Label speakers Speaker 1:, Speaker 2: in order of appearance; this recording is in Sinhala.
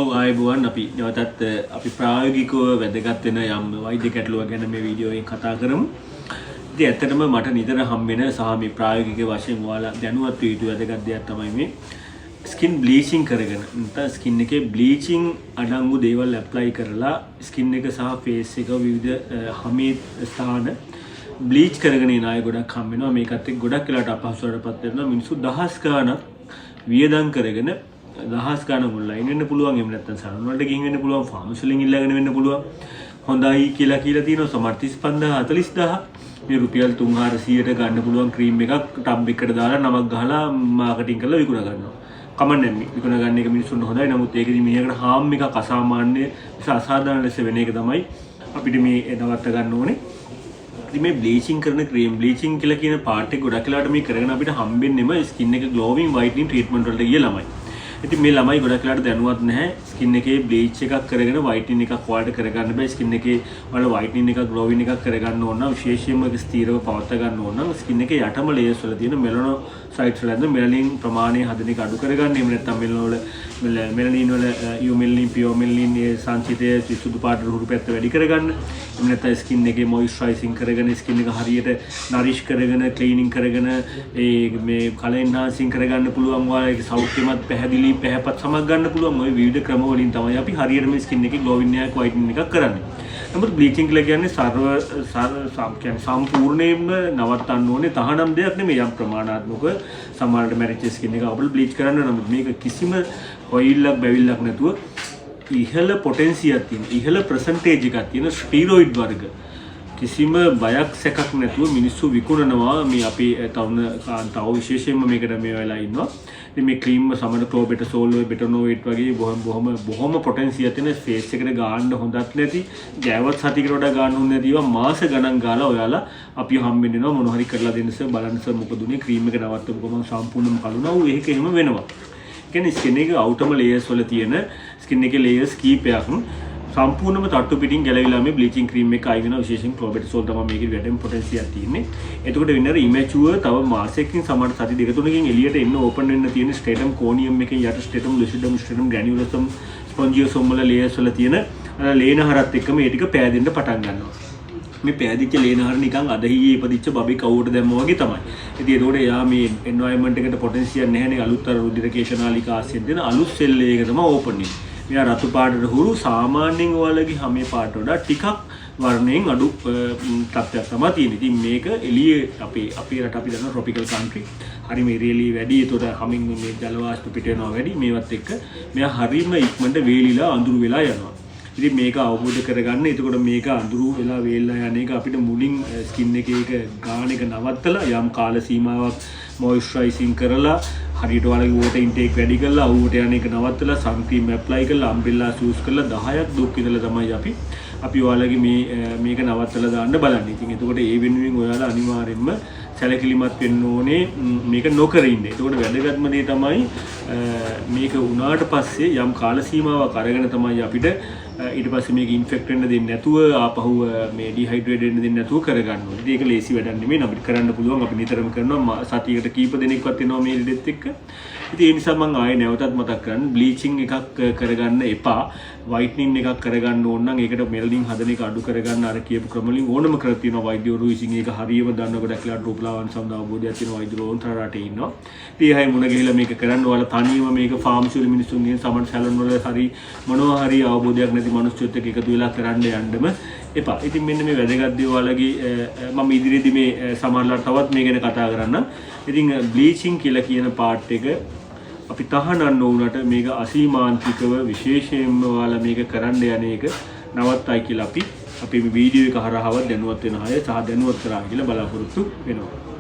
Speaker 1: ඔව් ආයුබෝවන් අපි නැවතත් අපි ප්‍රායෝගිකව වැදගත් වෙන යම් වෛද්‍ය ගැටලුවක් ගැන මේ වීඩියෝ එකෙන් කතා කරමු. ඉතින් ඇත්තටම මට නිතර හම් වෙන සහ මේ ප්‍රායෝගික වශයෙන් ඔයාලා දැනුවත් වෙ යුතු වැදගත් දෙයක් තමයි මේ ස්කින් බ්ලීචින් කරගෙන නැත්නම් ස්කින් එකේ බ්ලීචින් අඩංගු දේවල් ඇප්ලයි කරලා ස්කින් එක සහ ෆේස් එක විවිධ හමේ ස්ථාන බ්ලීච් කරගෙන එන අය ගොඩක් හම් වෙනවා. මේකත් එක්ක ගොඩක් වෙලාට අපහසුතාවයටපත් වෙනවා. මිනිස්සු දහස් ගාණක් වියදම් කරගෙන දහස් ගාණක් ඔන්ලයින් වෙන්න පුළුවන්. එහෙම නැත්නම් සලුන් වලට ගිහින් වෙන්න පුළුවන්. ෆාමසි වලින් ඉල්ලගෙන වෙන්න පුළුවන්. හොඳයි කියලා තියෙනවා. සමහර 35000 40000 මේ රුපියල් 300ට ගන්න පුළුවන් ක්‍රීම් එකක් ටබ් එකකට දාලා නමක් ගහලා මාකටිං කරලා විකුණ ගන්නවා. කමන්නේ විකුණ ගන්න එක මිනිස්සුන්ට හොඳයි. නමුත් ඒකෙදි මේකට හාම් එකක් අසාමාන්‍ය නිසා අසාධාරණ ලෙස වෙන එක තමයි අපිට මේ නවත්ත ගන්න ඕනේ. ඉතින් මේ බ්ලීචින් කරන ක්‍රීම් බ්ලීචින් කියලා කියන පාර්ට් එක ගොඩක් වෙලාවට මේ කරගෙන අපිට හම්බෙන්නෙම ස්කින් එක ග්ලෝවින් වයිටනින් ට්‍රීට්මන්ට් වලට ගිය ළමයි. ඉතින් මේ ළමයි ගොඩක් වෙලාවට දැනුවත් නැහැ ස්කින් එකේ බ්ලීච් එකක් කරගෙන වයිටනින් එකක් ඔයාලට කරගන්න බෑ. ස්කින් එකේ ඔයාලා වයිටනින් එකක් ග්ලෝවින් එකක් කරගන්න ඕන නම් විශේෂයෙන්ම ඒක ස්ථිරව පවත්වා ගන්න ඕන නම් ස්කින් එකේ යටම ලේයර්ස් වල තියෙන මෙලනොසයිට්ස් වල මෙලනින් ප්‍රමාණය හදන එක අඩු කරගන්න. එහෙම නැත්නම් මෙලනින් වල යු මෙලනින් පියෝ මෙලනින් සංචිතය සුදු පාට රුහුරු පැත්ත වැඩි කරගන්න. එහෙම නැත්නම් ස්කින් එකේ මොයිස්චරයිසින් කරගෙන ස්කින් එක හරියට නරිෂ් කරගෙන ක්ලීනින් කරගෙන මේ කලර් එන්හාන්සින් කරගන්න පුළුවන්. ඔයාලගේ සෞඛ්‍යමත් පැහැදිලි පැහැපත් සමග ගන්න පුළුවන් ওই විවිධ ක්‍රම වලින් තමයි අපි හරියට මේ ස්කින් එකේ ග්ලෝවින් එකක් වයිටනින් එකක් කරන්නේ. නමුත් බ්ලීචින් කියලා කියන්නේ සම්පූර්ණයෙන්ම නවත්තන්න ඕනේ තහනම් දෙයක් නෙමෙයි. යම් ප්‍රමාණාත්මක සමහරවිට මැරිච්ච ස්කින් එක අපිට බ්ලීච් කරන්න. නමුත් මේක කිසිම ඔයිල්ලක් බැවිල්ලක් නැතුව ඉහළ පොටෙන්සියක් තියෙන ඉහළ ප්‍රසන්ටේජ් එකක් තියෙන ස්ටීරොයිඩ් වර්ග කිසිම බයක් සැකක් නැතුව මිනිස්සු විකුණනවා. මේ අපේ තරුණ කාන්තාවෝ විශේෂයෙන්ම මේකට මේ වෙලා ඉන්නවා. ඉතින් මේ ක්‍රීම් සමහර ක්ලෝබෙටසෝල් බෙටනෝයිට් වගේ බොහොම පොටෙන්සියක් තියෙන ෆේස් එකට ගාන්න හොඳක් නැති ගෑවත් සතියකට වඩා ගන්න හොඳ නැති ඒවා මාස ගණන් ගාලා ඔයාලා අපි හම්බෙන්න වෙනවා. මොන හරි කරලා දෙන්න සර් බලන්න සර් මොකද උනේ ක්‍රීම් එක නවත්තපු ගමන් සම්පූර්ණයෙන්ම කළුණා. ඒක එහෙම වෙනවා. කියන්නේ ස්කින් එකේ අවුටම ලේයර්ස් වල තියෙන ස්කින් එකේ ලේයර්ස් කීපයක් සම්පූර්ණයෙන්ම තට්ටු පිටින් ගැලවිලා මේ බ්ලීචින් ක්‍රීම් එක ආයි වෙන විශේෂයෙන් ක්ලෝබෙටසෝල් තමයි මේකේ වැඩිම පොටෙන්සියක් තියෙන්නේ. එතකොට වෙනර ඉමැචුවර් තව මාසයකින් සමහර සති දෙක තුනකින් එළියට එන්න ඕපන් වෙන්න තියෙන ස්ට්‍රේටම් කෝනියම් එකේ යට ස්ට්‍රේටම් ලුසිඩම් ස්ට්‍රේටම් ග්‍රැනියුලසම් ස්පොන්ජියෝසොම් වල ලේයර්ස් වල තියෙන ලේනහරත් එක්කම ඒ ටික පෑදෙන්න පටන් ගන්නවා. මේ පෑදිච්ච ලේනහර නිකන් අදහියේ ඉපදිච්ච බබේ කවුවට දැම්මා වගේ තමයි. ඉතින් ඒකෝට එයා මේ එන්වයරන්මන්ට් එකට පොටෙන්සියක් නැහැනේ. අලුත් අර රුධිර කේශනාලිකා ආසියෙන් දෙන අලුත් සෙල් එක තමයි ඕපන් වෙන්නේ. මෙයා රතු පාටට හුරු සාමාන්‍යයෙන් ඔයාලගේ හැමේ පාට වඩා ටිකක් වර්ණයෙන් අඩු තත්ත්වයක් තමයි තියෙන්නේ. ඉතින් මේක එළියේ අපේ රට අපි දන්න ට්‍රොපිකල් කන්ට්‍රි හරිම ඉරේලි වැඩි. ඒතකොට හැමින් මේ ජල වාෂ්ප පිට වෙනවා වැඩි. මේවත් එක්ක මෙයා හරිම ඉක්මනට වේලිලා අඳුරු වෙලා යනවා. ඉතින් මේක අවබෝධ කරගන්න. එතකොට මේක අඳුරු වෙලා වේලලා යන එක අපිට මුලින් ස්කින් එකේ ගාන එක නවත්තලා යම් කාල සීමාවක් මොයිස්චරයිසින් කරලා හරියට ඔයාලගේ වෝටර් ඉන්ටේක් වැඩි කරලා අවුවට යන එක නවත්තලා සන් ක්‍රීම් ඇප්ලයි කරලා අම්බ්‍රෙලා යූස් කරලා 10ක් දුක් ඉඳලා තමයි අපි ඔයාලගේ මේක නවත්තලා දාන්න බලන්නේ. ඉතින් එතකොට ඒ වෙනුවෙන් ඔයාලා අනිවාර්යෙන්ම සැලකිලිමත් වෙන්න ඕනේ මේක නොකර ඉන්න. එතකොට වැදගත්ම දේ තමයි මේක උනාට පස්සේ යම් කාල සීමාවක් අරගෙන තමයි අපිට ඊට පස්සේ මේක ඉන්ෆෙක්ට් වෙන්න දෙන්නේ නැතුව ආපහු මේ ඩිහයිඩ්‍රේට් වෙන්න දෙන්නේ නැතුව කරගන්න ඕනේ. ඉතින් ඒක ලේසි වැඩක් නෙමෙයි. අපිට කරන්න පුළුවන්. අපි නිතරම කරනවා. සතියකට කීප දෙනෙක්වත් වෙනවා මේ ලෙඩෙත් එක්ක. ඉතින් ඒ නිසා මම ආයේ නැවතත් මතක් කරන්න බ්ලීචින් එකක් කරගන්න එපා. වයිටනින් එකක් කරගන්න ඕන නම් ඒකට මෙලනින් හදන එක අඩු කරගන්න අර කියපු ක්‍රම වලින් ඕනම කරලා තියෙනවා වෛද්‍යවරු විසින්. ඒක හරියම දන්න ගොඩක් වෙලාවට රූපලාවන්‍ය සම්බන්ධ අවබෝධයක් තියෙන වෛද්‍යවරු උන්තර රටේ ඉන්නවා. ඉතින් ඒ මුණ ගිහිලා මේක කරන්න ඔයාලා තනියම මේක ෆාමසි වල මිනිස්සුන්ගෙන් සමහර සැලොන් වල හරි මොනවා හරි අවබෝධයක් නැති මිනිස්සුත් එක්ක එකතු වෙලා කරන්න යන්නම එපා. ඉතින් මෙන්න මේ වැදගත් දේ ඔයාලගේ මම ඉදිරියේදී මේ සමහරවල් තවත් මේ ගැන කතා කරන්නම්. ඉතින් බ්ලීචින් කියලා කියන පාර්ට් එක අපි තහනන්න වුණාට මේක අසීමාන්තිකව විශේෂයෙන්ම ඔයාලා මේක කරන්න යන එක නවත්තයි කියලා අපි මේ වීඩියෝ එක හරහාව දැනුවත් වෙන අය සහ දැනුවත් කරා කියලා බලාපොරොත්තු වෙනවා.